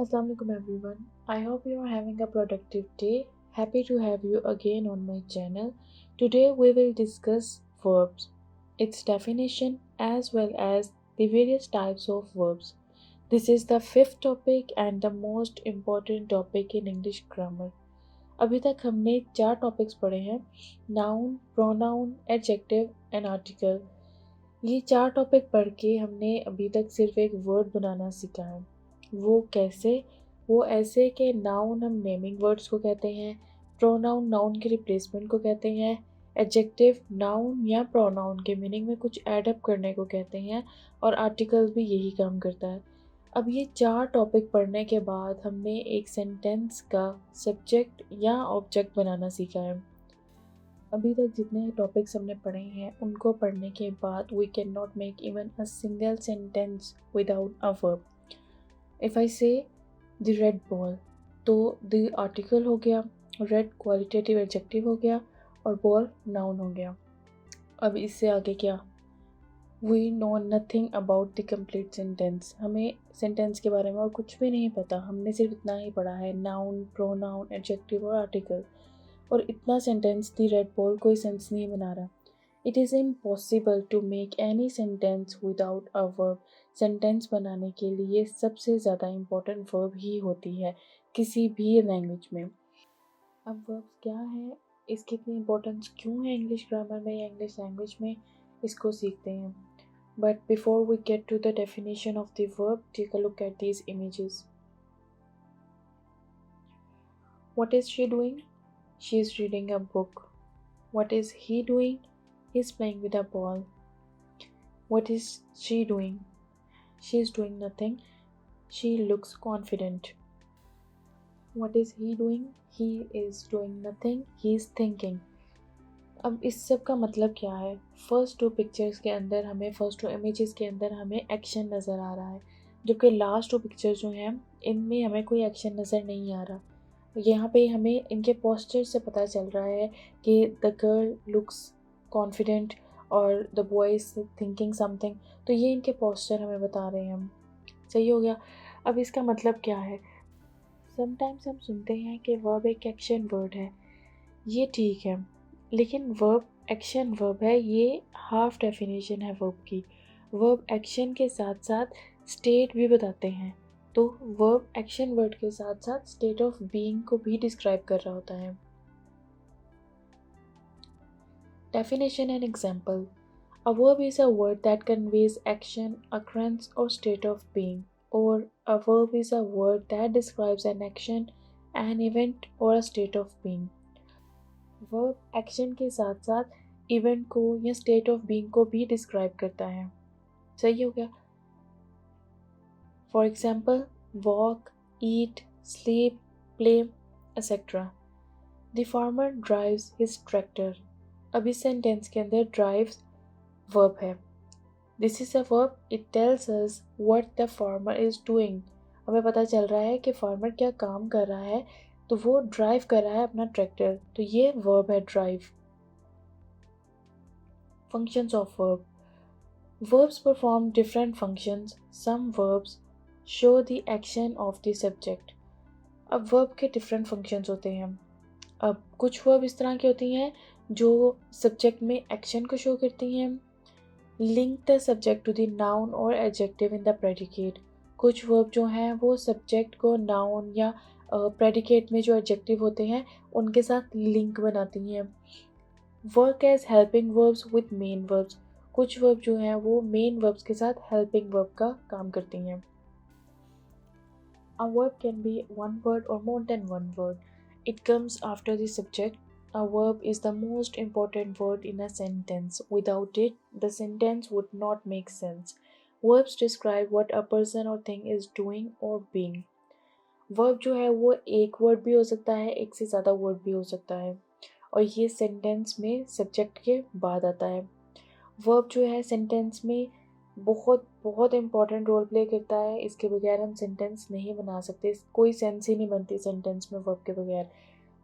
Assalamualaikum everyone. I hope you are having a productive day. Happy to have you again on my channel. Today we will discuss verbs, its definition as well as the various types of verbs. This is the fifth topic and the most important topic in English grammar. अभी तक हमने चार topics पढ़े हैं, noun, pronoun, adjective and article. ये चार topic पढ़ के हमने अभी तक सिर्फ एक वर्ड बनाना सीखा है। वो कैसे? वो ऐसे कि नाउन हम नेमिंग वर्ड्स को कहते हैं, प्रोनाउन नाउन के रिप्लेसमेंट को कहते हैं, एडजेक्टिव नाउन या प्रोनाउन के मीनिंग में कुछ ऐड अप करने को कहते हैं और आर्टिकल भी यही काम करता है। अब ये चार टॉपिक पढ़ने के बाद हमने एक सेंटेंस का सब्जेक्ट या ऑब्जेक्ट बनाना सीखा है। अभी तक जितने टॉपिक्स हमने पढ़े हैं उनको पढ़ने के बाद we can not make even a single sentence without a verb. If I say the red ball, तो द आर्टिकल हो गया, रेड क्वालिटेटिव एडजेक्टिव हो गया और बॉल नाउन हो गया। अब इससे आगे क्या? We know nothing about the complete sentence. हमें सेंटेंस के बारे में और कुछ भी नहीं पता, हमने सिर्फ इतना ही पढ़ा है, नाउन, प्रोनाउन, एडजेक्टिव और आर्टिकल। और इतना सेंटेंस दी रेड बॉल कोई सेंस नहीं बना रहा। It is impossible to make any sentence without a verb. Sentence बनाने के लिए सबसे ज़्यादा इम्पोर्टेंट वर्ब ही होती है किसी भी लैंग्वेज में। अब वर्ब्स क्या है, इसकी इतनी इम्पोर्टेंस क्यों है इंग्लिश ग्रामर में या इंग्लिश लैंग्वेज में, इसको सीखते हैं। But before we get to the definition of the verb, take a look at these images. What is she doing? She is reading a book. What is he doing? He is playing with a ball. What is she doing? She is doing nothing. She looks confident. What is he doing? He is doing nothing. He is thinking. अब इस सब का मतलब क्या है? First to pictures के अंदर हमें, फर्स्ट टू इमेजेस के अंदर हमें एक्शन नज़र आ रहा है, जबकि लास्ट टू पिक्चर्स जो हैं इनमें हमें कोई एक्शन नज़र नहीं आ रहा। यहाँ पे हमें इनके पोस्चर से पता चल रहा है कि द गर्ल लुक्स कॉन्फिडेंट और the boy is thinking something. तो ये इनके पोस्चर हमें बता रहे हैं हम। सही हो गया। अब इसका मतलब क्या है? समटाइम्स हम सुनते हैं कि वर्ब एक एक्शन वर्ड है। ये ठीक है, लेकिन वर्ब एक्शन वर्ब है, ये हाफ डेफिनेशन है वर्ब की। वर्ब एक्शन के साथ साथ स्टेट भी बताते हैं, तो वर्ब एक्शन वर्ड के साथ साथ स्टेट ऑफ बीइंग को भी डिस्क्राइब कर रहा होता है। Definition and example. A verb is a word that conveys action, occurrence, or state of being. Or a verb is a word that describes an action, an event, or a state of being. Verb action के साथ साथ event को या state of being को भी describe करता है। सही हो गया। For example, walk, eat, sleep, play, etcetera. The farmer drives his tractor. अब इस सेंटेंस के अंदर ड्राइव्स वर्ब है। This is a verb, it tells us what the farmer is doing. हमें पता चल रहा है कि फार्मर क्या काम कर रहा है, तो वो ड्राइव कर रहा है अपना ट्रैक्टर, तो ये वर्ब है drive. Functions of verb. Verbs perform different functions. Some verbs show the action of the subject. अब वर्ब के डिफरेंट फंक्शंस होते हैं। अब कुछ वर्ब इस तरह की होती हैं जो सब्जेक्ट में एक्शन को शो करती हैं। Link the subject to the noun और एडजेक्टिव इन द प्रेडिकेट। कुछ वर्ब जो हैं वो सब्जेक्ट को नाउन या प्रेडिकेट में जो एडजेक्टिव होते हैं उनके साथ लिंक बनाती हैं। Work as helping verbs with main verbs. कुछ वर्ब जो हैं वो मेन वर्ब्स के साथ हेल्पिंग वर्ब का काम करती हैं। A verb can be one word or more than one word. It comes after the subject. A verb is the most important word in a sentence. Without it, the sentence would not make sense. Verbs describe what a person or thing is doing or being. Verb जो है वो एक word भी हो सकता है, एक से ज़्यादा वर्ड भी हो सकता है, और ये सेंटेंस में सब्जेक्ट के बाद आता है। वर्ब जो है सेंटेंस में बहुत बहुत इम्पॉर्टेंट रोल प्ले करता है। इसके बगैर हम सेंटेंस नहीं बना सकते, कोई सेंस ही नहीं बनती सेंटेंस में वर्ब के बगैर।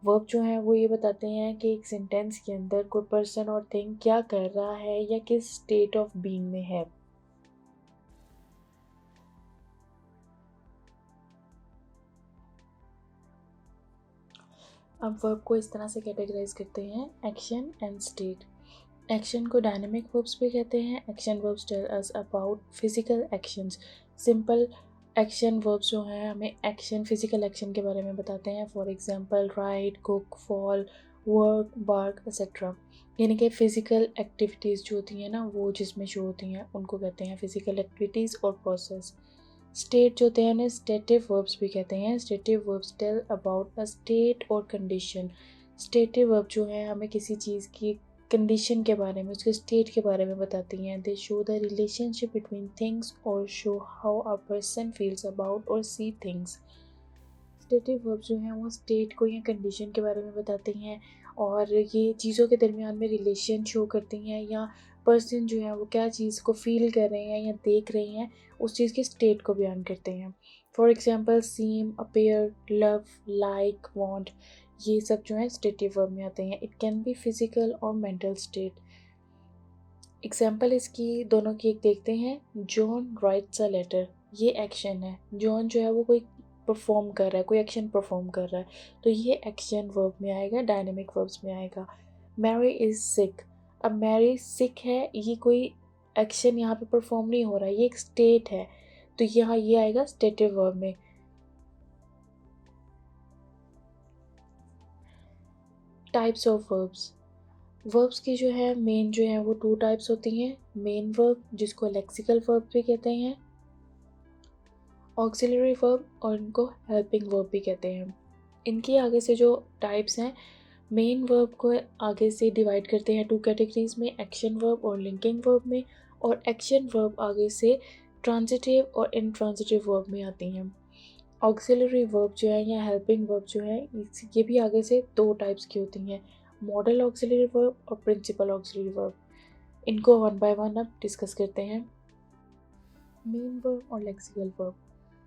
वर्ब जो है वो ये बताते हैं कि एक सेंटेंस के अंदर कोई पर्सन और थिंग क्या कर रहा है या किस स्टेट ऑफ बीइंग में है। अब वर्ब को इस तरह से कैटेगराइज करते हैं, एक्शन एंड स्टेट। एक्शन को डायनेमिक वर्ब्स भी कहते हैं। Action verbs tell us about physical actions. Simple action verbs जो हैं हमें एक्शन, फिजिकल एक्शन के बारे में बताते हैं। For example write, cook, fall, work, bark etcetera. यानी कि फिजिकल एक्टिविटीज़ जो होती हैं ना, वो जिसमें शो होती हैं उनको कहते हैं फिजिकल एक्टिविटीज़ और प्रोसेस। स्टेट जो होते हैं उन्हें स्टेटिव वर्ब्स भी कहते हैं। Stative verbs tell about a state और कंडीशन। स्टेटिव वर्ब जो है हमें किसी चीज़ की कंडीशन के बारे में, उसके स्टेट के बारे में बताती हैं। They show the relationship between things or show how a person feels about or see things. Stative verb जो हैं वो स्टेट को या कंडीशन के बारे में बताती हैं और ये चीज़ों के दरमियान में रिलेशन शो करती हैं, या पर्सन जो है वो क्या चीज़ को फील कर रहे हैं या देख रहे हैं, उस चीज़ की स्टेट को बयान करते हैं। For example seem, appear, love, like, want, ये सब जो है स्टेटिव वर्ब में आते हैं। इट कैन बी फिजिकल और मेंटल स्टेट। एग्जाम्पल इसकी दोनों की एक देखते हैं। जॉन राइट्स अ लेटर, ये एक्शन है। जॉन जो है वो कोई परफॉर्म कर रहा है, कोई एक्शन परफॉर्म कर रहा है, तो ये एक्शन वर्ब में आएगा, डायनेमिक वर्ब्स में आएगा। मैरी इज सिक, अब मैरी सिक है, ये कोई एक्शन यहाँ पे परफॉर्म नहीं हो रहा है, ये एक स्टेट है, तो यहाँ ये आएगा स्टेटिव वर्ब में। Types of verbs. वर्ब्स की जो है मेन जो है वो टू टाइप्स होती हैं। मेन वर्ब जिसको लेक्सिकल वर्ब भी कहते हैं, ऑक्सिलरी वर्ब, और इनको हेल्पिंग वर्ब भी कहते हैं। इनके आगे से जो टाइप्स हैं, मेन वर्ब को आगे से डिवाइड करते हैं टू कैटेगरीज में, एक्शन वर्ब और लिंकिंग वर्ब में, और एक्शन वर्ब आगे से ट्रांजिटिव और इनट्रांजिटिव वर्ब में आती हैं। ऑक्सिलरी वर्ब जो है या हेल्पिंग वर्ब जो है, ये भी आगे से दो टाइप्स की होती हैं, मॉडल ऑक्सिलरी वर्ब और प्रिंसिपल ऑक्सिलरी वर्ब। इनको वन बाय वन अब डिस्कस करते हैं। मेन वर्ब और lexical verb.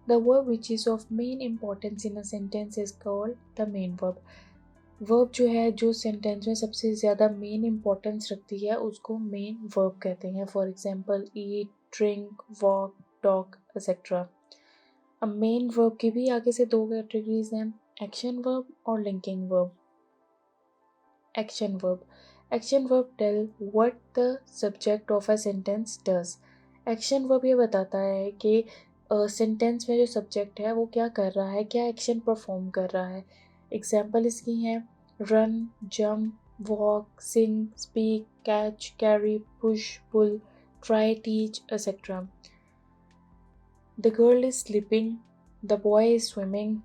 The verb which is of main importance in a sentence is called the main verb. Verb जो है जो सेंटेंस में सबसे ज़्यादा मेन इंपॉर्टेंस रखती है उसको मेन वर्ब कहते हैं। For example eat, drink, walk, talk etcetera. अब मेन वर्ब की भी आगे से दो कैटेगरीज हैं, एक्शन वर्ब और linking verb. Action verb. Action verb tell what the subject of a sentence does. Action verb ये बताता है कि सेंटेंस में जो सब्जेक्ट है वो क्या कर रहा है, क्या एक्शन परफॉर्म कर रहा है। एग्जाम्पल इसकी हैं run, jump, walk, sing, speak, catch, carry, push, pull, try, teach etcetera. The girl is sleeping, the boy is swimming,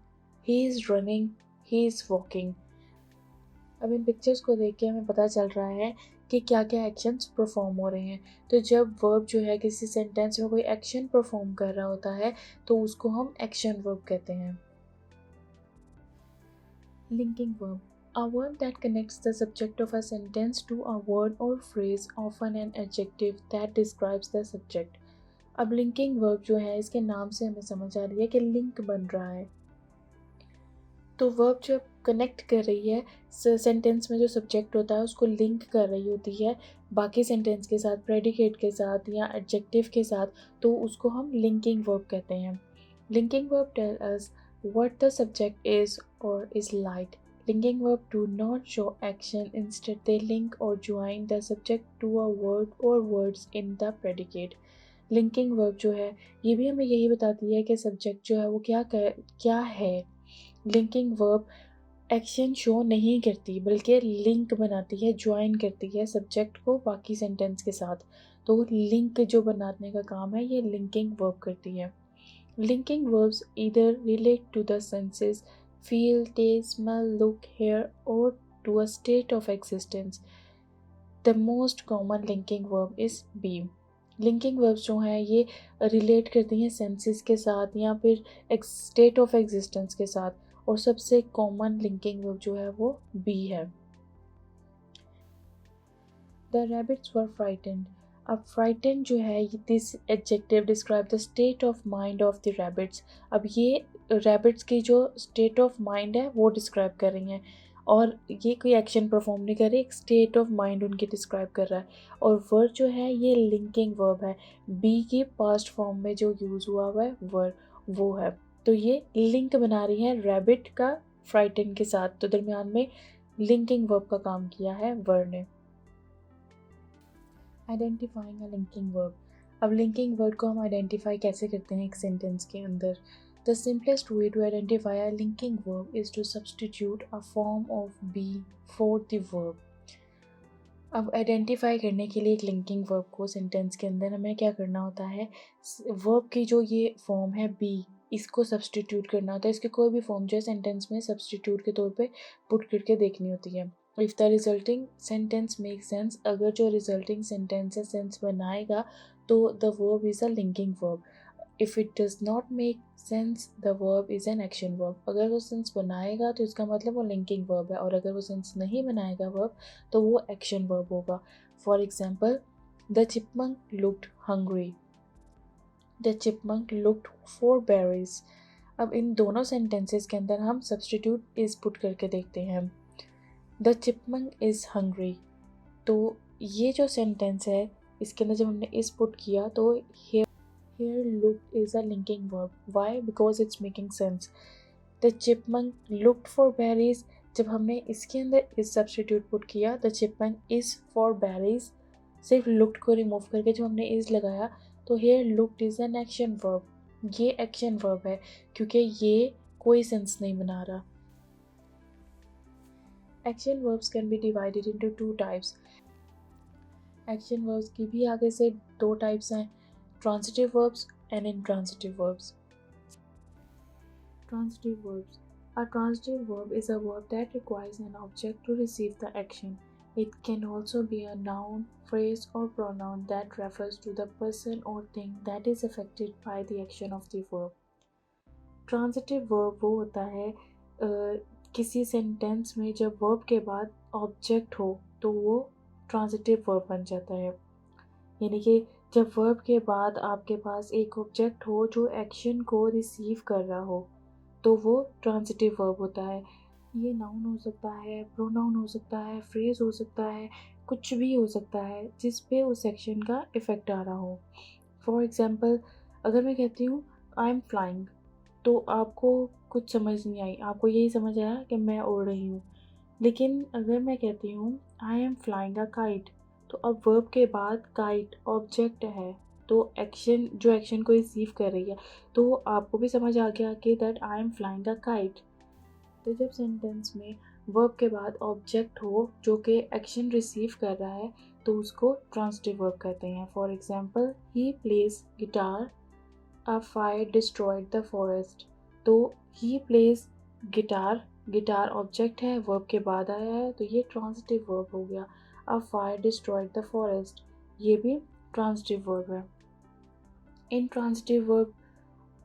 he is running, he is walking. अब इन पिक्चर्स को देख के हमें पता चल रहा है कि क्या क्या एक्शंस परफॉर्म हो रहे हैं। तो जब वर्ब जो है किसी सेंटेंस में कोई एक्शन परफॉर्म कर रहा होता है तो उसको हम एक्शन वर्ब कहते हैं। Linking verb, a verb that connects the subject of a sentence to a word or phrase, often an adjective that describes the subject। अब लिंकिंग वर्ब जो है इसके नाम से हमें समझ आ रही है कि लिंक बन रहा है। तो वर्ब जब कनेक्ट कर रही है सेंटेंस में जो सब्जेक्ट होता है उसको लिंक कर रही होती है बाकी सेंटेंस के साथ, प्रेडिकेट के साथ या एडजेक्टिव के साथ, तो उसको हम लिंकिंग वर्ब कहते हैं। Linking verb tell us what the subject is or is like. Linking verb do not show action, instead they link or join the subject to a word or words in the predicate. Linking verb जो है ये भी हमें यही बताती है कि subject जो है वो क्या है। लिंकिंग वर्ब एक्शन शो नहीं करती बल्कि लिंक बनाती है, ज्वाइन करती है सब्जेक्ट को बाकी सेंटेंस के साथ। तो लिंक जो बनाने का काम है ये लिंकिंग वर्ब करती है। Linking verbs either relate to the senses feel, taste, smell, look, hear or to a state of existence. The most common linking verb is be. Linking verbs जो हैं ये रिलेट करती हैं सेंसेस के साथ या फिर एक स्टेट ऑफ एग्जिस्टेंस के साथ, और सबसे कॉमन लिंकिंग वर्ब जो है वो बी है। The rabbits were frightened. अब फ्राइटेंड जो है this adjective describe the state of mind of the rabbits. अब ये रैबिट्स की जो स्टेट ऑफ माइंड है वो डिस्क्राइब कर रही हैं, और ये कोई एक्शन परफॉर्म नहीं कर रही, एक स्टेट ऑफ माइंड उनकी डिस्क्राइब कर रहा है। और वर्ब जो है ये लिंकिंग वर्ब है, बी के पास्ट फॉर्म में जो यूज़ हुआ हुआ है वर्ब वो है। तो ये लिंक बना रही है रैबिट का फ्राइटन के साथ, तो दरमियान में लिंकिंग वर्ब का काम किया है वर ने। आइडेंटिफाइंग अ लिंकिंग वर्ब। अब लिंकिंग वर्ड को हम आइडेंटिफाई कैसे करते हैं एक सेंटेंस के अंदर? The simplest way to identify a linking verb is to substitute a form of be for the verb. अब आइडेंटिफाई करने के लिए एक लिंकिंग वर्ब को सेंटेंस के अंदर हमें क्या करना होता है, वर्ब की जो ये फॉर्म है बी, इसको सब्सटीट्यूट करना होता है। इसके कोई भी फॉर्म जो है सेंटेंस में सब्सटीट्यूट के तौर पे पुट करके देखनी होती है। If the resulting sentence make sense, अगर जो रिजल्टिंग सेंटेंस है सेंस बनाएगा तो the verb is a linking verb. If it does not make sense the verb is an action verb. अगर वो सेंस बनाएगा तो इसका मतलब वो लिंकिंग वर्ब है, और अगर वो सेंस नहीं बनाएगा वर्ब तो वो एक्शन वर्ब होगा। For example, the chipmunk looked hungry, the chipmunk looked for berries. अब इन दोनों सेंटेंसेस के अंदर हम सब्सटीट्यूट इज पुट करके देखते हैं। द चिपमंक इज़ हंग्री, तो ये जो सेंटेंस है इसके अंदर जब हमने इस पुट किया तो here looked is a linking verb. Why? Because it's making sense. The chipmunk looked for berries. जब हमने इसके अंदर इस सब्सटीट्यूट पुट किया the chipmunk is for berries, सिर्फ looked को रिमूव करके जब हमने इज लगाया तो here looked is an action verb. ये एक्शन वर्ब है क्योंकि ये कोई सेंस नहीं बना रहा। Action verbs can be divided into two types. Action verbs की भी आगे से दो टाइप्स हैं, transitive verbs and intransitive verbs. Transitive verbs. A transitive verb is a verb that requires an object to receive the action. It can also be a noun, phrase, or pronoun that refers to the person or thing that is affected by the action of the verb. Transitive verb वो होता है किसी sentence में जब verb के बाद object हो तो वो ट्रांजिटिव वर्ब बन जाता है। यानी कि जब वर्ब के बाद आपके पास एक ऑब्जेक्ट हो जो एक्शन को रिसीव कर रहा हो तो वो ट्रांजिटिव वर्ब होता है। ये नाउन हो सकता है, प्रोनाउन हो सकता है, फ्रेज हो सकता है, कुछ भी हो सकता है जिस पे उस एक्शन का इफ़ेक्ट आ रहा हो। फॉर एग्ज़ाम्पल, अगर मैं कहती हूँ आई एम फ्लाइंग तो आपको कुछ समझ नहीं आई, आपको यही समझ आया कि मैं उड़ रही हूँ। लेकिन अगर मैं कहती हूँ I am flying a kite, तो अब वर्ब के बाद काइट ऑब्जेक्ट है तो एक्शन जो एक्शन को रिसीव कर रही है, तो आपको भी समझ आ गया कि that I am flying a kite. तो जब सेंटेंस में वर्ब के बाद ऑब्जेक्ट हो जो कि एक्शन रिसीव कर रहा है तो उसको ट्रांजिटिव वर्ब कहते हैं। For example, he plays guitar, a fire destroyed the forest. तो he plays guitar, guitar object है, वर्ब के बाद आया है तो ये ट्रांजिटिव वर्ब हो गया। अ फायर डिस्ट्रॉयड द फॉरेस्ट, ये भी ट्रांजिटिव वर्ब है।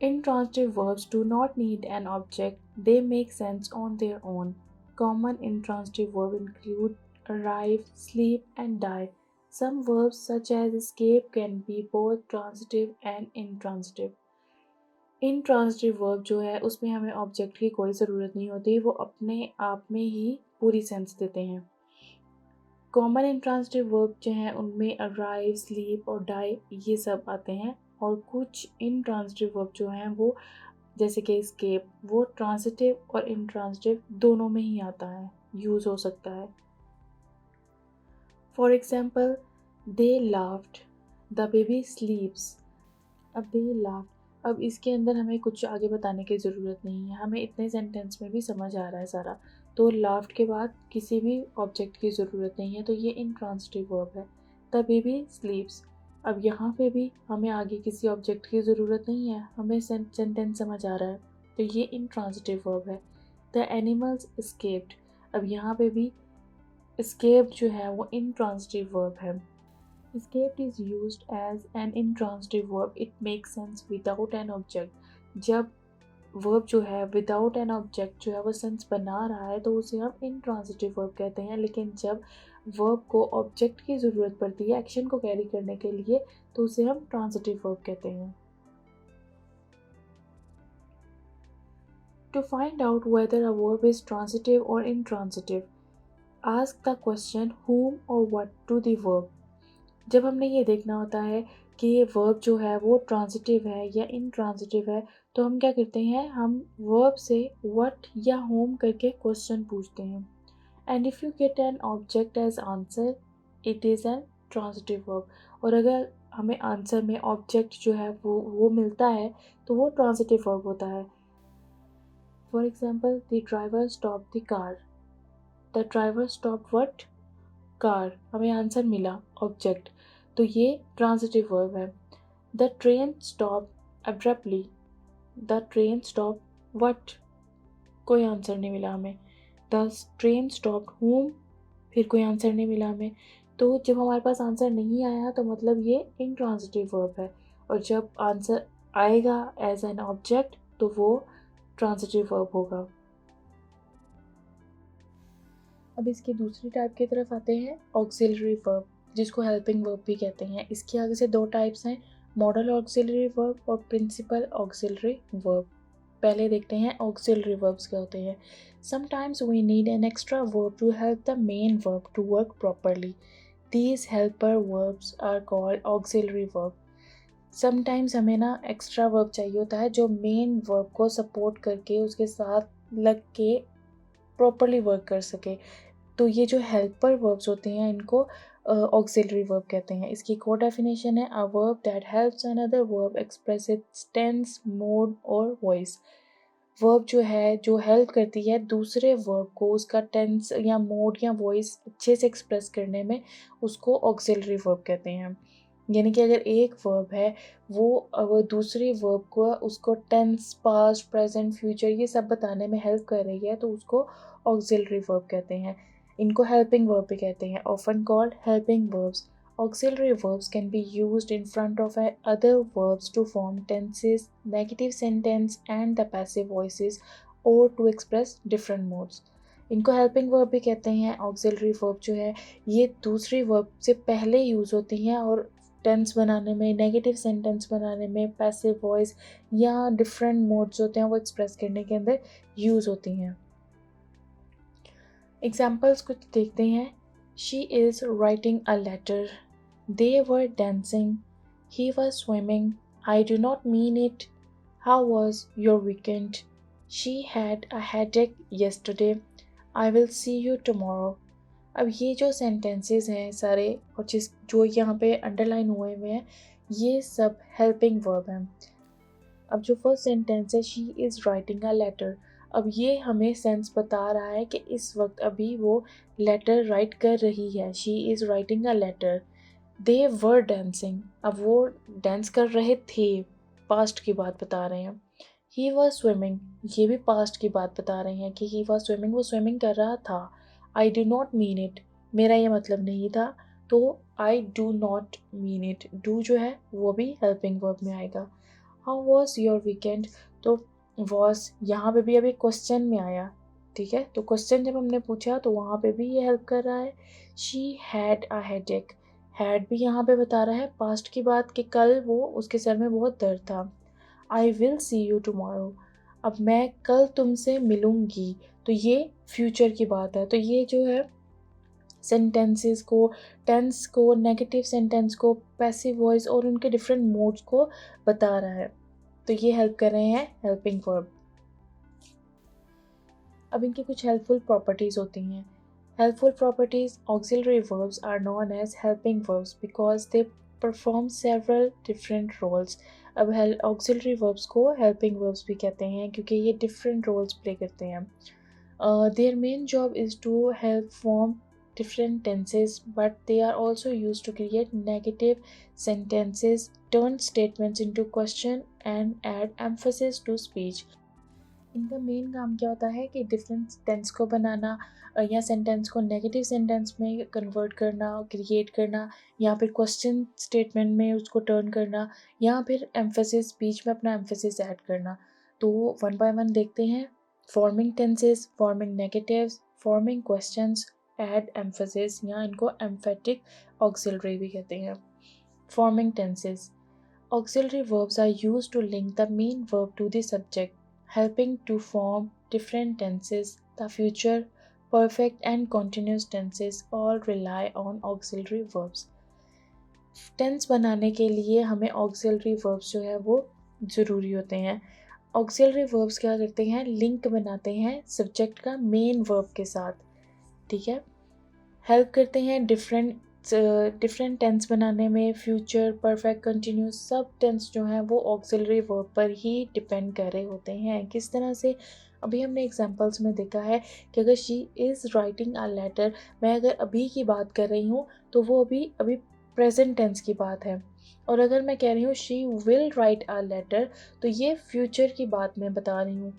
Intransitive verbs do not need an object, they make sense on their own. Common intransitive verbs include arrive, sleep, and die. Some verbs, such as escape, can be both transitive and intransitive. Intransitive verb जो है उसमें हमें object की कोई ज़रूरत नहीं होती, वो अपने आप में ही पूरी सेंस देते हैं। कॉमन इंट्रांसिटिव वर्ब जो हैं उनमें अराइव, स्लीप और डाई ये सब आते हैं, और कुछ इंट्रांसिटिव वर्ब जो हैं वो जैसे कि एस्केप, वो ट्रांसिटिव और इंट्रांसिटिव दोनों में ही आता है, यूज़ हो सकता है। For example, they laughed, the baby स्लीप्स। अब दे लाफ्ड, अब इसके अंदर हमें कुछ आगे बताने की ज़रूरत नहीं है, हमें इतने सेंटेंस में भी समझ आ रहा है सारा। तो लाफ्ट के बाद किसी भी ऑब्जेक्ट की ज़रूरत नहीं है, तो ये इंट्रांसिटिव वर्ब है। द बेबी स्लीप्स, अब यहाँ पे भी हमें आगे किसी ऑब्जेक्ट की ज़रूरत नहीं है, हमें सेंटेंस समझ आ रहा है, तो ये इंट्रांसिटिव वर्ब है। द एनिमल्स एस्केप्ड, अब यहाँ पे भी एस्केप जो है वो इंट्रांसिटिव वर्ब है। Escaped is used as an intransitive verb. It makes sense without an object. जब verb जो है without an object जो है वो सेंस बना रहा है तो उसे हम intransitive verb कहते हैं, लेकिन जब verb को object की ज़रूरत पड़ती है एक्शन को कैरी करने के लिए तो उसे हम transitive verb कहते हैं। To find out whether a verb is transitive or intransitive, ask the question whom or what to the verb. जब हमने ये देखना होता है कि ये वर्ब जो है वो ट्रांजिटिव है या इनट्रांजिटिव है, तो हम क्या करते हैं, हम वर्ब से व्हाट या होम करके क्वेश्चन पूछते हैं। And if you get an object as answer, it is an transitive verb. और अगर हमें आंसर में ऑब्जेक्ट जो है वो मिलता है, तो वो ट्रांजिटिव वर्ब होता है। For example, the driver stop the car. The driver stop what? Car. हमें आंसर मिला, ऑब्जेक्ट, तो ये ट्रांजिटिव वर्ब है। The train stop abruptly. The train stop what? कोई आंसर नहीं मिला हमें। द ट्रेन स्टॉप होम, फिर कोई आंसर नहीं मिला हमें। तो जब हमारे पास आंसर नहीं आया तो मतलब ये इनट्रांजिटिव वर्ब है, और जब आंसर आएगा एज एन ऑब्जेक्ट तो वो ट्रांजिटिव वर्ब होगा। अब इसकी दूसरी टाइप की तरफ आते हैं, ऑक्सिलरी वर्ब, जिसको हेल्पिंग वर्ब भी कहते हैं। इसके आगे से दो टाइप्स हैं, मॉडल ऑक्सिलरी वर्ब और प्रिंसिपल ऑक्सिलरी वर्ब। पहले देखते हैं ऑक्सिलरी वर्ब्स क्या होते हैं। Sometimes we need an extra verb to help the main verb to work properly. These helper verbs are called auxiliary verb. Sometimes हमें ना एक्स्ट्रा वर्ब चाहिए होता है जो मेन वर्ब को सपोर्ट करके उसके साथ लग के प्रॉपरली वर्क कर सके। तो ये जो हेल्पर वर्ब्स होते हैं इनको ऑक्सिलरी वर्ब कहते हैं। इसकी कोड डेफिनेशन है, a verb that helps another verb express its tense, mood और वॉइस। वर्ब जो है जो हेल्प करती है दूसरे वर्ब को उसका टेंस या मोड या वॉइस अच्छे से एक्सप्रेस करने में, उसको ऑक्सिलरी वर्ब कहते हैं। यानी कि अगर एक वर्ब है वो दूसरी वर्ब को उसको टेंस, पास्ट, प्रेजेंट, फ्यूचर ये सब बताने में हेल्प कर रही है, तो उसको ऑक्सिलरी वर्ब कहते हैं। इनको हेल्पिंग वर्ब भी कहते हैं, often called helping verbs. Auxiliary verbs can be used in front of other verbs to form tenses, negative sentence, and the passive voices, or to express different modes. इनको helping verb भी कहते हैं। Auxiliary verb जो है ये दूसरी verb से पहले यूज़ होती हैं और टेंस बनाने में, नेगेटिव सेंटेंस बनाने में, पैसिव वॉइस या डिफरेंट मोड्स होते हैं वो एक्सप्रेस करने के अंदर यूज़ होती हैं। एग्जाम्पल्स कुछ देखते हैं। She is writing a letter, they were dancing, he was swimming, I do not mean it, how was your weekend, she had a headache yesterday, I will see you tomorrow. अब ये जो sentences हैं सारे और जो यहाँ पे underline हुए हुए हैं, ये सब हेल्पिंग वर्ब हैं। अब जो फर्स्ट सेंटेंस है, she is writing a letter, अब ये हमें सेंस बता रहा है कि इस वक्त अभी वो लेटर राइट कर रही है। She is writing a letter. They were dancing, अब वो डांस कर रहे थे, पास्ट की बात बता रहे हैं। ही वॉज स्विमिंग, ये भी पास्ट की बात बता रहे हैं कि ही वॉज स्विमिंग, वो स्विमिंग कर रहा था। आई डू नॉट मीन इट, मेरा ये मतलब नहीं था, तो आई do not mean it, do जो है वो भी हेल्पिंग वर्ब में आएगा। हाउ वॉज योर वीकेंड, तो वॉज यहाँ पे भी अभी क्वेश्चन में आया, ठीक है, तो क्वेश्चन जब हमने पूछा तो वहाँ पे भी ये हेल्प कर रहा है। She had a headache, had भी यहाँ पे बता रहा है पास्ट की बात कि कल वो उसके सर में बहुत दर्द था। आई विल सी यू टमोरो, अब मैं कल तुमसे मिलूंगी, तो ये फ्यूचर की बात है। तो ये जो है सेंटेंसेस को, टेंस को, नेगेटिव सेंटेंस को, पैसिव वॉइस और उनके डिफरेंट मोड्स को बता रहा है, तो ये हेल्प कर रहे हैं हेल्पिंग वर्ब। अब इनकी कुछ हेल्पफुल प्रॉपर्टीज़ होती हैं। Helpful properties, auxiliary verbs are known as helping verbs because they perform several different roles. अब ऑक्सिलरी वर्ब्स को हेल्पिंग वर्ब्स भी कहते हैं क्योंकि ये डिफरेंट रोल्स प्ले करते हैं। Their main job is to help form different tenses, but they are also used to create negative sentences, turn statements into question, and add emphasis to speech. इनका main काम क्या होता है कि different tense को बनाना, या सेंटेंस को negative sentence में कन्वर्ट करना, क्रिएट करना, या फिर क्वेश्चन स्टेटमेंट में उसको टर्न करना, या फिर एम्फेसिस, बीच में अपना एम्फेसिस ऐड करना। तो वन बाय वन देखते हैं। Forming tenses, forming negatives, forming questions, add emphasis, या इनको एम्फेटिक ऑक्सिलरी भी कहते हैं। Forming tenses, auxiliary verbs are used to link the main verb to the subject, helping to form different tenses. The future, perfect, and continuous tenses all rely on auxiliary verbs. Tense बनाने के लिए हमें auxiliary verbs जो है वो ज़रूरी होते हैं। ऑक्सिलरी वर्ब्स क्या करते हैं, लिंक बनाते हैं सब्जेक्ट का मेन वर्ब के साथ, ठीक है। हेल्प करते हैं डिफरेंट टेंस बनाने में। फ्यूचर, परफेक्ट, कंटिन्यूस सब टेंस जो हैं वो ऑक्सिलरी वर्ब पर ही डिपेंड कर रहे होते हैं। किस तरह से, अभी हमने एग्जांपल्स में देखा है कि अगर she is writing a letter, मैं अगर अभी की बात कर रही हूँ तो वो अभी अभी प्रेजेंट टेंस की बात है। और अगर मैं कह रही हूँ she will write a letter, तो ये फ्यूचर की बात मैं बता रही हूँ।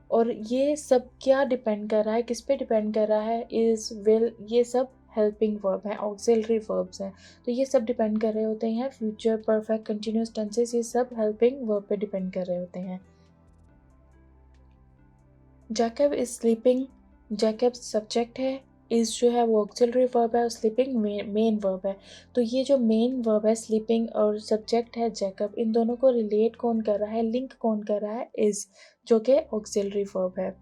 और ये सब क्या डिपेंड कर रहा है, किस पे डिपेंड कर रहा है, इज़, विल, ये सब हेल्पिंग वर्ब है, ऑक्सिलरी वर्ब्स हैं। तो ये सब डिपेंड कर रहे होते हैं, फ्यूचर, परफेक्ट, कंटिन्यूस टेंसेस, ये सब हेल्पिंग वर्ब पे डिपेंड कर रहे होते हैं। Jacob is sleeping, Jacob subject है, इज जो है वो ऑक्सिलरी वर्ब है और स्लीपिंग मेन वर्ब है। तो ये जो मेन वर्ब है स्लीपिंग और सब्जेक्ट है जैकब, इन दोनों को रिलेट कौन कर रहा है, लिंक कौन कर रहा है, इज, जो कि ऑक्सिलरी वर्ब है।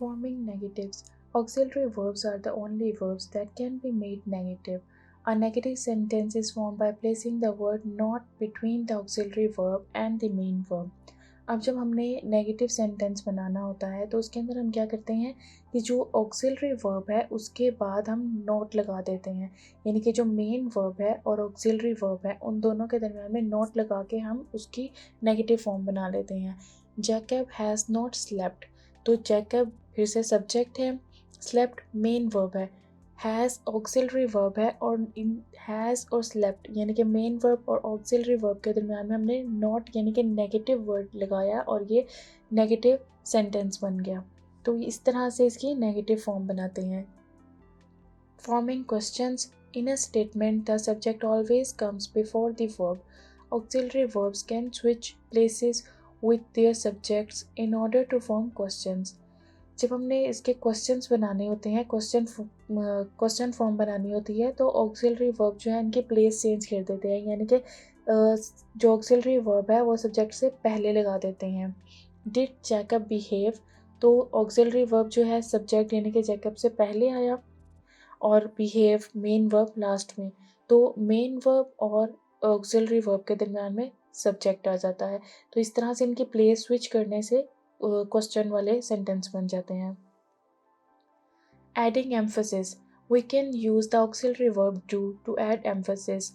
Forming negatives. Auxiliary verbs are the only verbs that can be made negative. A negative sentence is formed by placing the word not between the auxiliary verb and the main verb. अब जब हमने negative sentence बनाना होता है तो उसके अंदर हम क्या करते हैं कि जो ऑक्सिलरी वर्ब है उसके बाद हम नोट लगा देते हैं, यानी कि जो मेन वर्ब है और ऑक्सिलरी वर्ब है उन दोनों के दरम्यान में नोट लगा के हम उसकी नेगेटिव फॉर्म बना लेते हैं। जैकब हैज़ नॉट स्लेप्ट, तो जैकब फिर से सब्जेक्ट है, स्लेप्ट मेन वर्ब है, हैज़ ऑक्सिलरी वर्ब है, और इन हैज़ और स्लेप्ट यानी कि मेन वर्ब और ऑक्सिलरी वर्ब के दरमियान में हमने नॉट यानी कि नेगेटिव वर्ड लगाया और ये नेगेटिव सेंटेंस बन गया। तो इस तरह से इसकी नेगेटिव फॉर्म बनाते हैं। Forming questions. In a statement, the subject always comes before the verb. Auxiliary verbs can switch places with their subjects in order to form questions. जब हमने इसके क्वेश्चंस बनाने होते हैं, क्वेश्चन फॉर्म बनानी होती है, तो ऑक्सिलरी वर्ब जो है इनकी प्लेस चेंज कर देते हैं, यानी कि जो ऑक्सिलरी वर्ब है वो सब्जेक्ट से पहले लगा देते हैं। डिड जैकब बिहेव, तो ऑक्सिलरी वर्ब जो है सब्जेक्ट यानी कि जैकब से पहले आया और बिहेव मेन वर्ब लास्ट में, तो मेन वर्ब और ऑक्सिलरी वर्ब के दरम्यान में सब्जेक्ट आ जाता है। तो इस तरह से इनकी प्लेस स्विच करने से क्वेश्चन वाले सेंटेंस बन जाते हैं। Adding emphasis. We can use the auxiliary verb do to add emphasis.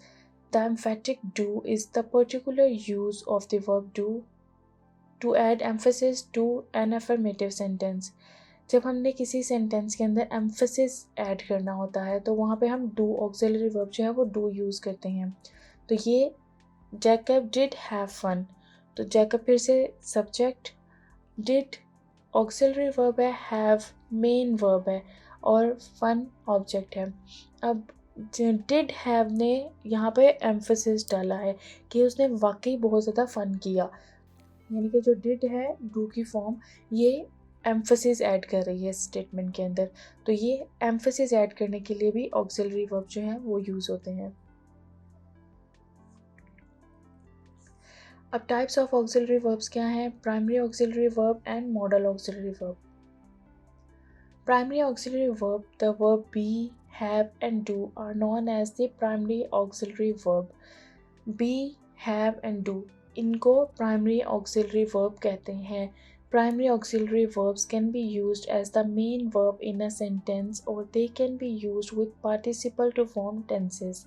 The emphatic do is the particular use of the verb do to add emphasis to an affirmative sentence. जब हमने किसी sentence के अंदर emphasis add करना होता है तो वहाँ पे हम डू ऑक्सिलरी वर्ब जो है वो डू यूज़ करते हैं। तो ये जैकब डिड हैव फन, तो जैकब फिर से सब्जेक्ट, डिड ऑक्सिलरी वर्ब है, हैव मेन वर्ब है और फन ऑब्जेक्ट है। अब डिड हैव ने यहाँ पे एम्फेसिस डाला है कि उसने वाकई बहुत ज़्यादा फन किया, यानी कि जो डिड है डू की फॉर्म ये एम्फेसिस ऐड कर रही है स्टेटमेंट के अंदर। तो ये एम्फेसिस ऐड करने के लिए भी ऑक्सिलरी वर्ब जो है वो यूज़ होते हैं। अब टाइप्स ऑफ ऑक्सिलरी वर्ब्स क्या हैं, primary auxiliary verb and model auxiliary verb. Primary auxiliary verb, the verb be, have, and do are known as the primary auxiliary verb. Be, have, and do इनको primary auxiliary verb कहते हैं. Primary auxiliary verbs can be used as the main verb in a sentence or they can be used with participle to form tenses.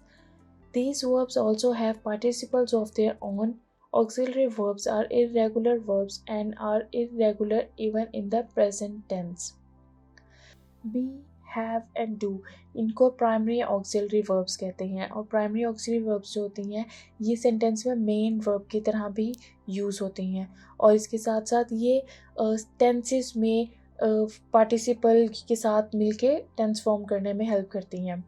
These verbs also have participles of their own. Auxiliary verbs are irregular verbs and are irregular even in the present tense. Be, have and do इनको primary auxiliary verbs कहते हैं और primary auxiliary verbs जो होती हैं ये sentence में main verb की तरह भी यूज़ होती हैं और इसके साथ साथ ये टेंसेस में पार्टिसिपल के साथ मिलके टेंस फॉर्म करने में हेल्प करती हैं।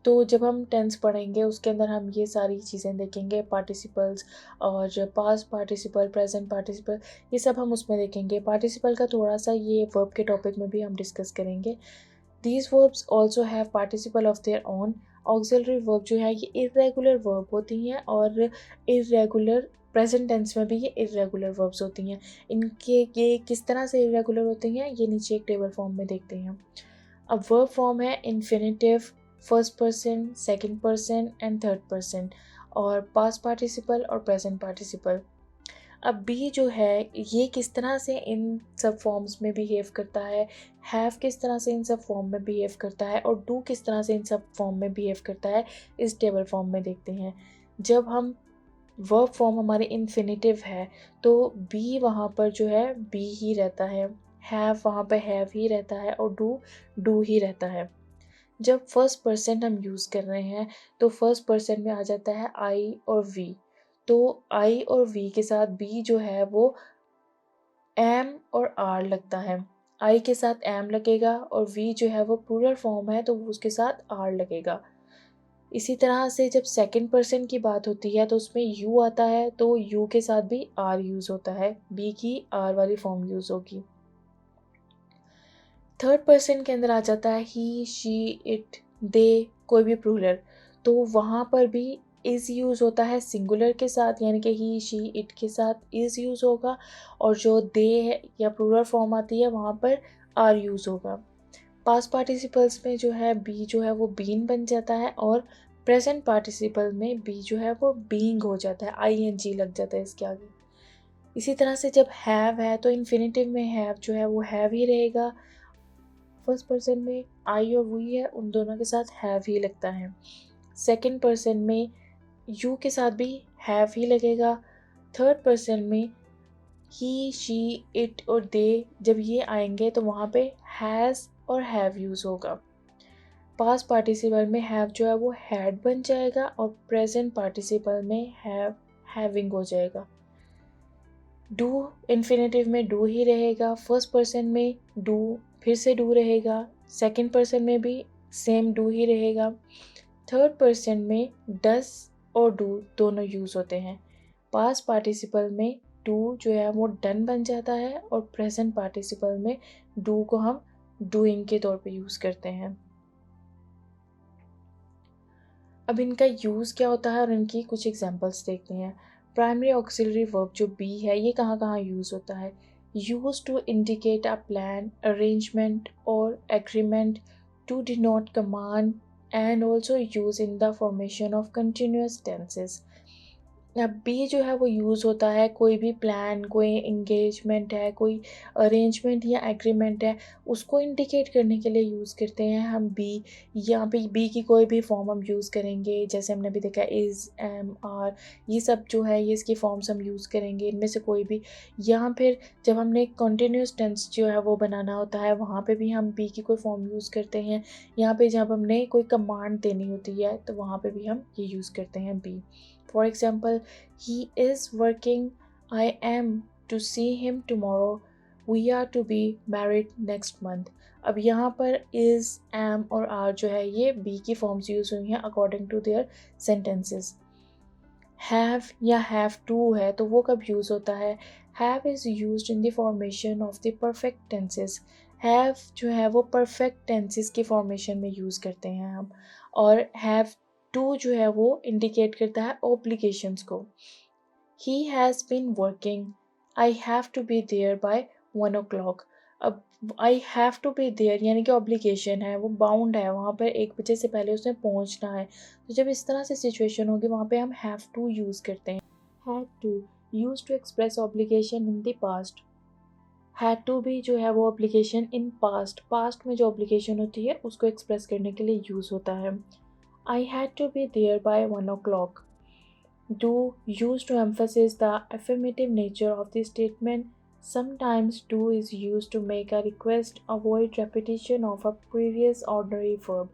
तो जब हम टेंस पढ़ेंगे उसके अंदर हम ये सारी चीज़ें देखेंगे, पार्टिसिपल्स और पास्ट पार्टिसिपल, प्रेजेंट पार्टिसिपल, ये सब हम उसमें देखेंगे। पार्टिसिपल का थोड़ा सा ये वर्ब के टॉपिक में भी हम डिस्कस करेंगे। These verbs also have participle of their own. Auxiliary verb जो है ये इरेगुलर वर्ब होती हैं और इरेगुलर प्रेजेंट टेंस में भी ये इरेगुलर वर्ब्स होती हैं। इनके ये किस तरह से इरेगुलर होती हैं ये नीचे एक टेबल फॉर्म में देखते हैं। अब वर्ब फॉर्म है infinitive, first person, second person and third person, और पास्ट पार्टिसिपल और प्रेजेंट पार्टिसिपल। अब बी जो है ये किस तरह से इन सब फॉर्म्स में बिहेव करता है, हैव किस तरह से इन सब फॉर्म में बिहेव करता है, और डू किस तरह से इन सब फॉर्म में बिहेव करता है, इस टेबल फॉर्म में देखते हैं। जब हम वर्ब फॉर्म हमारे इन्फिनिटिव है तो बी वहाँ पर जो है बी ही रहता है, हैव वहाँ पर हैव ही रहता है, और डू ही रहता है। जब फर्स्ट पर्सन हम यूज़ कर रहे हैं तो फर्स्ट पर्सन में आ जाता है आई और वी। तो आई और वी के साथ बी जो है वो एम और आर लगता है। आई के साथ एम लगेगा और वी जो है वो प्लूरल फॉर्म है तो उसके साथ आर लगेगा। इसी तरह से जब सेकंड पर्सन की बात होती है तो उसमें यू आता है तो यू के साथ भी आर यूज़ होता है, बी की आर वाली फॉर्म यूज़ होगी। थर्ड पर्सन के अंदर आ जाता है ही, शी, इट, दे, कोई भी प्लूरल, तो वहाँ पर भी इज़ यूज़ होता है सिंगुलर के साथ, यानी कि ही, शी, इट के साथ इज़ यूज़ होगा, और जो दे है या प्लूरल फॉर्म आती है वहाँ पर आर यूज़ होगा। पास्ट पार्टिसिपल्स में जो है बी जो है वो बीन बन जाता है, और प्रेजेंट पार्टिसिपल में बी जो है वो बीइंग हो जाता है, आई एन जी लग जाता है इसके आगे। इसी तरह से जब हैव है तो इन्फिनेटिव में हैव जो है वो हैव ही रहेगा। फर्स्ट पर्सन में आई और वी है, उन दोनों के साथ हैव ही लगता है। सेकंड पर्सन में यू के साथ भी हैव ही लगेगा। थर्ड पर्सन में ही, शी, इट और दे जब ये आएंगे तो वहाँ पे हैज़ और हैव यूज़ होगा। पास्ट पार्टिसिपल में हैव जो है वो हैड बन जाएगा, और प्रेजेंट पार्टिसिपल में हैव हैविंग हो जाएगा। डू इन्फिनेटिव में डू ही रहेगा, फर्स्ट पर्सन में डू फिर से डू रहेगा, सेकंड पर्सन में भी सेम डू ही रहेगा, थर्ड पर्सन में डस और डू दोनों यूज़ होते हैं। पास्ट पार्टिसिपल में डू जो है वो डन बन जाता है, और प्रेजेंट पार्टिसिपल में डू को हम डूइंग के तौर पे यूज़ करते हैं। अब इनका यूज़ क्या होता है और इनकी कुछ एग्जांपल्स देखते हैं। प्राइमरी ऑक्सिलरी वर्ब जो बी है ये कहाँ कहाँ यूज़ होता है। Use to indicate a plan, arrangement or agreement, to denote command, and also use in the formation of continuous tenses. अब बी जो है वो यूज़ होता है कोई भी प्लान, कोई इंगेजमेंट है, कोई अरेंजमेंट या एग्रीमेंट है, उसको इंडिकेट करने के लिए यूज़ करते हैं हम बी। यहाँ पे बी की कोई भी फॉर्म हम यूज़ करेंगे, जैसे हमने अभी देखा इज़, एम, आर, ये सब जो है ये इसकी फॉर्म्स हम यूज़ करेंगे, इनमें से कोई भी। यहाँ फिर जब हमने कंटिन्यूस टेंस जो है वो बनाना होता है वहाँ पे भी हम बी की कोई फॉर्म यूज़ करते हैं। यहाँ पे जब हमने कोई कमांड देनी होती है तो वहाँ पे भी हम ये यूज़ करते हैं be. For example, he is working. I am to see him tomorrow. We are to be married next month. अब यहाँ पर is, am और are जो है ये be की फॉर्म्स यूज हुई हैं according to their sentences. Have या have to है तो वो कब यूज होता है। Have is used in the formation of the perfect tenses. Have जो है वो perfect tenses की formation में यूज करते हैं हम, और have to जो है वो indicate करता है obligations को। He has been working. I have to be there by 1 o'clock. अब I have to be there यानी कि obligation है, वो bound है, वहाँ पर 1 बजे से पहले उसने पहुँचना है। तो जब इस तरह से सिचुएशन होगी वहाँ पे हम have to यूज़ करते हैं। had to used to express obligation in the past. had to भी जो है वो obligation in past, past में जो obligation होती है उसको express करने के लिए यूज़ होता है। I had to be there by 1 o'clock. Do used to emphasize the affirmative nature of the statement. Sometimes do is used to make a request, avoid repetition of a previous ordinary verb.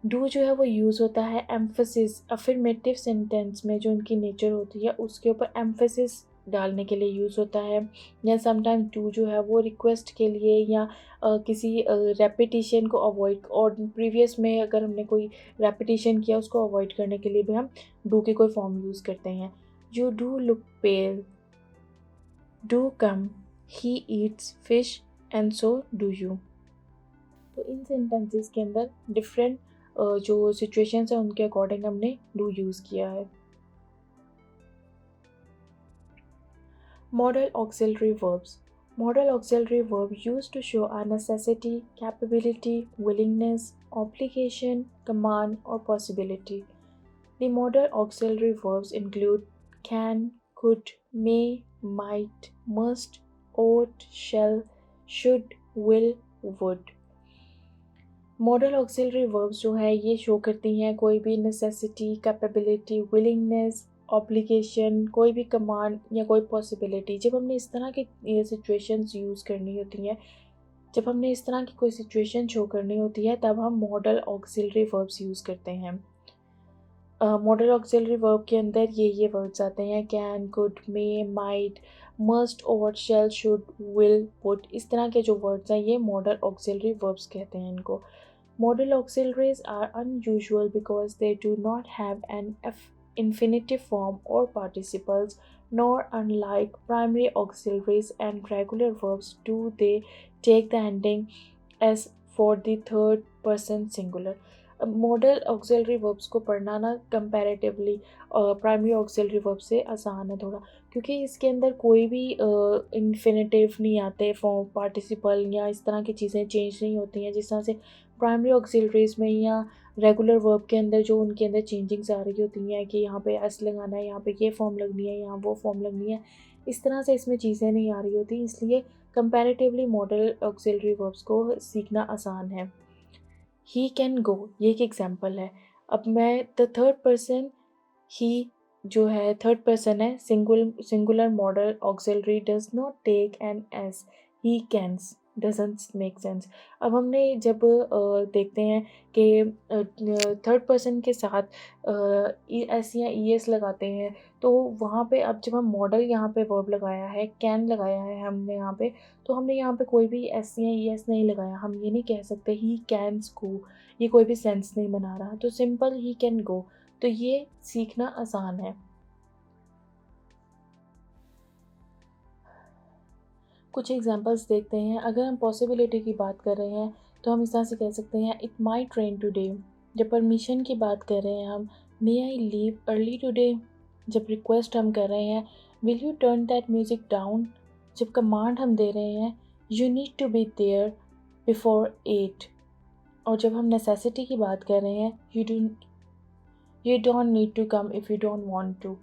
Do जो है वो use होता है emphasis, affirmative sentence में जो उनकी nature होती है उसके ऊपर emphasis डालने के लिए यूज़ होता है, या समटाइम डू जो है वो रिक्वेस्ट के लिए या किसी रेपिटिशन को अवॉइड, और प्रीवियस में अगर हमने कोई रेपिटिशन किया उसको अवॉइड करने के लिए भी हम डू की कोई फॉर्म यूज़ करते हैं। You do look pale, do come, he eats fish and so do you. तो इन सेंटेंसेस के अंदर डिफरेंट जो सिचुएशंस हैं उनके अकॉर्डिंग हमने डू यूज़ किया है। Modal auxiliary verbs. Modal auxiliary verb used to show a necessity, capability, willingness, obligation, command, or possibility. The modal auxiliary verbs include can, could, may, might, must, ought, shall, should, will, would. Model auxiliary verbs जो है ये show करती हैं कोई भी necessity, capability, willingness, obligation, कोई भी command या कोई पॉसिबिलिटी। जब हमने इस तरह की सिचुएशंस यूज़ करनी होती हैं, जब हमने इस तरह की कोई सिचुएशन शो करनी होती है तब हम मॉडल ऑक्सिलरी वर्ब्स यूज़ करते हैं। मॉडल ऑक्सिलरी वर्ब के अंदर ये वर्ड्स आते हैं can, could, may, might, must, ought, shall, should, will, would. इस तरह के जो वर्ड्स हैं ये मॉडल ऑक्सिलरी वर्ब्स कहते हैं इनको। Modal auxiliaries are unusual because they do not have an infinitive form or participles, nor unlike primary auxiliaries and regular verbs do they take the ending as for the third person singular. अब model auxiliary verbs को पढ़ना ना comparatively primary auxiliary verb से आसान है थोड़ा, क्योंकि इसके अंदर कोई भी इन्फिनेटिव नहीं आते, फॉर्म, पार्टिसिपल या इस तरह की चीज़ें चेंज नहीं होती हैं जिस तरह से प्राइमरी ऑक्सिलरीज में या रेगुलर वर्ब के अंदर जो उनके अंदर चेंजिंग्स आ रही होती हैं कि यहाँ पे एस लगाना है, यहाँ पे ये फॉर्म लगनी है, यहाँ वो फॉर्म लगनी है। इस तरह से इसमें चीज़ें नहीं आ रही होती, इसलिए कंपैरेटिवली मॉडल ऑक्सिलरी वर्ब्स को सीखना आसान है। ही कैन गो ये एक एग्जांपल है। अब मैं द थर्ड पर्सन, ही जो है थर्ड पर्सन है, singular modal auxiliary does not take an S, he cans, doesn't make sense. अब हमने जब देखते हैं कि थर्ड पर्सन के साथ एस या ई एस लगाते हैं तो वहाँ पे अब जब हम मॉडल यहाँ पे वर्ब लगाया है, कैन लगाया है हमने यहाँ पे, तो हमने यहाँ पे कोई भी एस या ई एस नहीं लगाया। हम ये नहीं कह सकते ही कैन्स गो, ये कोई भी सेंस नहीं बना रहा, तो सिंपल ही कैन गो। तो ये सीखना आसान है। कुछ एग्जांपल्स देखते हैं। अगर हम पॉसिबिलिटी की बात कर रहे हैं तो हम इस तरह से कह सकते हैं इट माइट रेन टुडे। जब परमिशन की बात कर रहे हैं हम may I leave early today. जब रिक्वेस्ट हम कर रहे हैं will you turn that music down. जब कमांड हम दे रहे हैं you need to be there before 8। और जब हम नेसेसिटी की बात कर रहे हैं you don't need to come if you don't want to.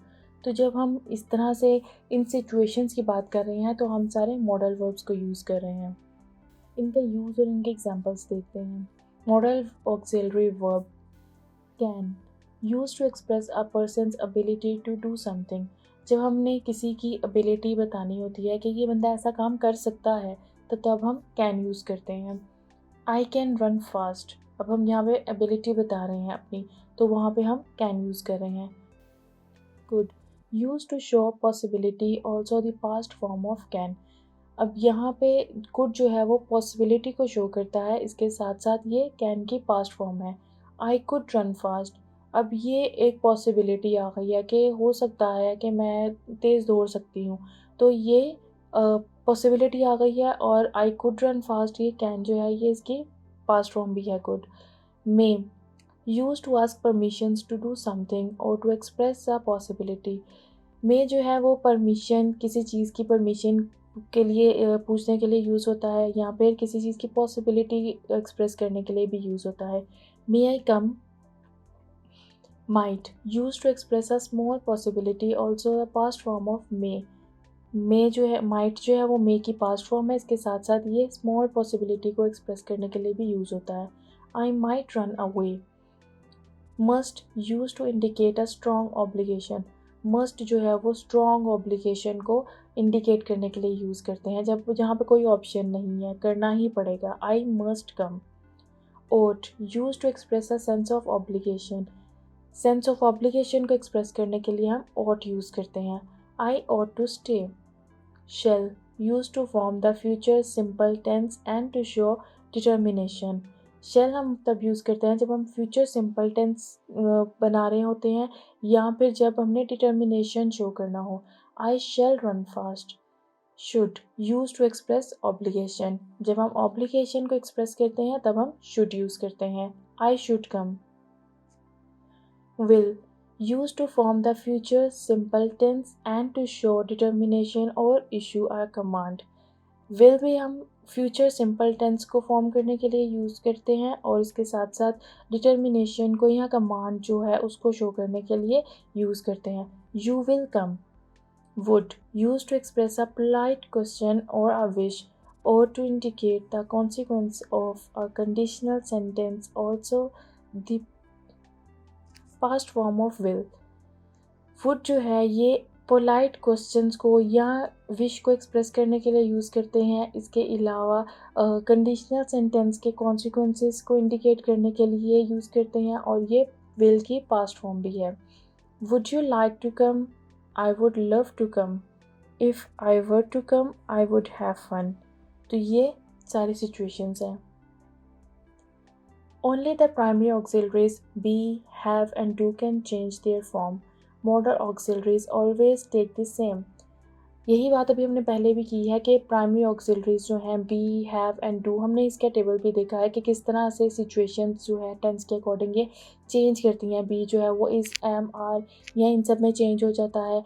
तो जब हम इस तरह से इन सिचुएशंस की बात कर रहे हैं तो हम सारे मॉडल वर्ब्स को यूज़ कर रहे हैं। इनका यूज़ और इनके एग्जांपल्स देखते हैं। Modal auxiliary verb can, used to express a person's ability to do something. जब हमने किसी की एबिलिटी बतानी होती है कि ये बंदा ऐसा काम कर सकता है तो तब हम कैन यूज़ करते हैं। आई कैन रन फास्ट, अब हम यहाँ पे एबिलिटी बता रहे हैं अपनी, तो वहाँ पे हम कैन यूज़ कर रहे हैं। Could, used to show possibility, also the past form of can. अब यहाँ पे कुड जो है वो पॉसिबिलिटी को शो करता है, इसके साथ साथ ये कैन की पास्ट फॉर्म है। आई कुड रन फास्ट, अब ये एक पॉसिबिलिटी आ गई है कि हो सकता है कि मैं तेज़ दौड़ सकती हूँ, तो ये पॉसिबिलिटी आ गई है। और आई कुड रन फास्ट, ये कैन जो है ये इसकी पास्ट फॉर्म भी है could. May, used to ask permissions to do something और to express a possibility. May जो है वो परमिशन, किसी चीज़ की परमिशन के लिए पूछने के लिए यूज़ होता है, या फिर किसी चीज़ की पॉसिबिलिटी एक्सप्रेस करने के लिए भी यूज़ होता है। May I come. Might, use to express a small possibility, also a past form of may जो है, माइट जो है वो मे की पास्ट फॉर्म है, इसके साथ साथ ये स्मॉल पॉसिबिलिटी को एक्सप्रेस करने के लिए भी यूज़ होता है। I might run away. Must, used to indicate a strong obligation. Must जो है वो स्ट्रॉन्ग ऑब्लिगेशन को इंडिकेट करने के लिए यूज़ करते हैं, जब जहाँ पे कोई ऑप्शन नहीं है, करना ही पड़ेगा। I must come. Ought, used to express a sense of obligation. Sense of obligation को एक्सप्रेस करने के लिए हम ओट यूज़ करते हैं। I ought to stay. Shall, used to form the future simple tense and to show determination। shall हम तब use करते हैं जब हम फ्यूचर सिंपल टेंस बना रहे होते हैं, या फिर जब हमने डिटर्मिनेशन शो करना हो। I shall run fast. Should, use to express obligation, जब हम ऑब्लिगेशन को एक्सप्रेस करते हैं तब हम शुड यूज़ करते हैं। I should come. will, used to form the future simple tense and to show determination or issue a command। will भी हम फ्यूचर सिंपल टेंस को फॉर्म करने के लिए यूज़ करते हैं, और इसके साथ साथ डिटर्मिनेशन को या कमांड जो है उसको शो करने के लिए यूज़ करते हैं। You will come, would, used to express a polite question or a wish, or to indicate the consequence of a conditional sentence. Also the past form of will. would जो है ये polite questions को या wish को express करने के लिए use करते हैं। इसके अलावा कंडीशनल सेंटेंस के कॉन्सिक्वेंसेस को इंडिकेट करने के लिए यूज़ करते हैं, और ये विल की पास्ट फॉर्म भी है। Would you like to come, I would love to come, if I were to come I would have fun. तो ये सारी सिचुएशंस हैं। Only the primary auxiliaries be, have and do can change their form. Modal auxiliaries always take the same. यही बात अभी हमने पहले भी की है कि प्राइमरी ऑक्सिलरीज जो हैं बी, हैव एंड डू, हमने इसका टेबल भी देखा है कि किस तरह से सिचुएशंस जो है टेंस के अकॉर्डिंग ये चेंज करती हैं। बी जो है वो इज़, एम, आर या इन सब में चेंज हो जाता है।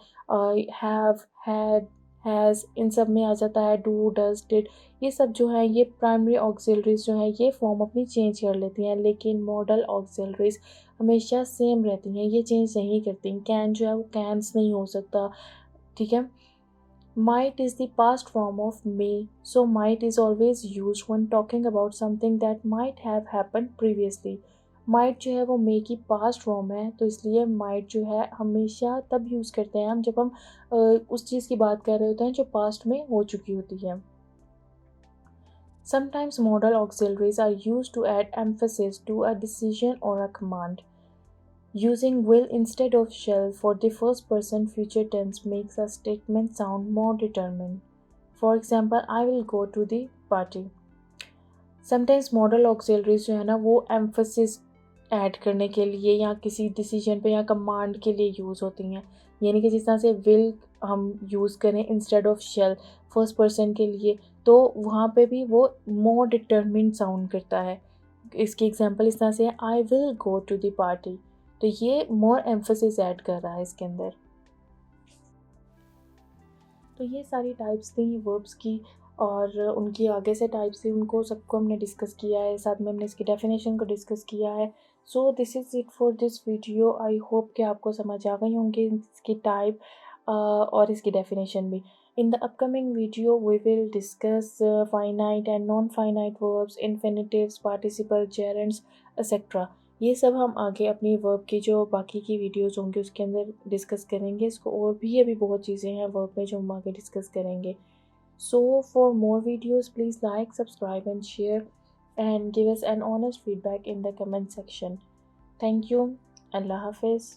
हैव, हैड, हैज़ इन सब में आ जाता है। डू, डज, डिड, ये सब जो है ये प्राइमरी ऑक्सिलरीज जो है ये फॉर्म अपनी चेंज कर लेती हैं, लेकिन मॉडल ऑक्सिलरीज हमेशा सेम रहती हैं, ये चेंज नहीं करती। कैन जो है वो कैंस नहीं हो सकता, ठीक है। Might is the past form of may, so might is always used when talking about something that might have happened previously. Might जो है वो may की past form है, तो इसलिए might जो है हमेशा तब यूज़ करते हैं हम जब हम उस चीज़ की बात कर रहे होते हैं जो past में हो चुकी होती है। Sometimes modal auxiliaries are used to add emphasis to a decision or a command. Using will instead of shall for the first person future tense makes a statement sound more determined. For example, I will go to the party. Sometimes model auxiliaries जो है ना वो emphasis add करने के लिए या किसी decision पे या कमांड के लिए यूज़ होती हैं। यानी कि जिस तरह से विल हम यूज़ करें instead of shall first person के लिए, तो वहाँ पे भी वो मोर डिटरमिन्ड साउंड करता है। इसकी एग्जांपल इस तरह से है, I will go to the party, तो ये मोर एम्फोसिस ऐड कर रहा है इसके अंदर। तो ये सारी टाइप्स थी वर्ब्स की, और उनकी आगे से टाइप्स थी, उनको सबको हमने डिस्कस किया है, साथ में हमने इसकी डेफिनेशन को डिस्कस किया है। So this is it for this video. I hope कि आपको समझ आ गई होंगी इसकी टाइप और इसकी डेफिनेशन भी। In the upcoming video we will discuss finite and non finite verbs, infinitives, participle, gerunds etcetera. ये सब हम आगे अपनी वर्ब की जो बाकी की वीडियोज़ होंगी उसके अंदर डिस्कस करेंगे इसको, और भी अभी बहुत चीज़ें हैं वर्ब में जो हम आगे डिस्कस करेंगे। So for more videos please like, subscribe and share and give us an honest feedback in the comment section. Thank you. Allah Hafiz.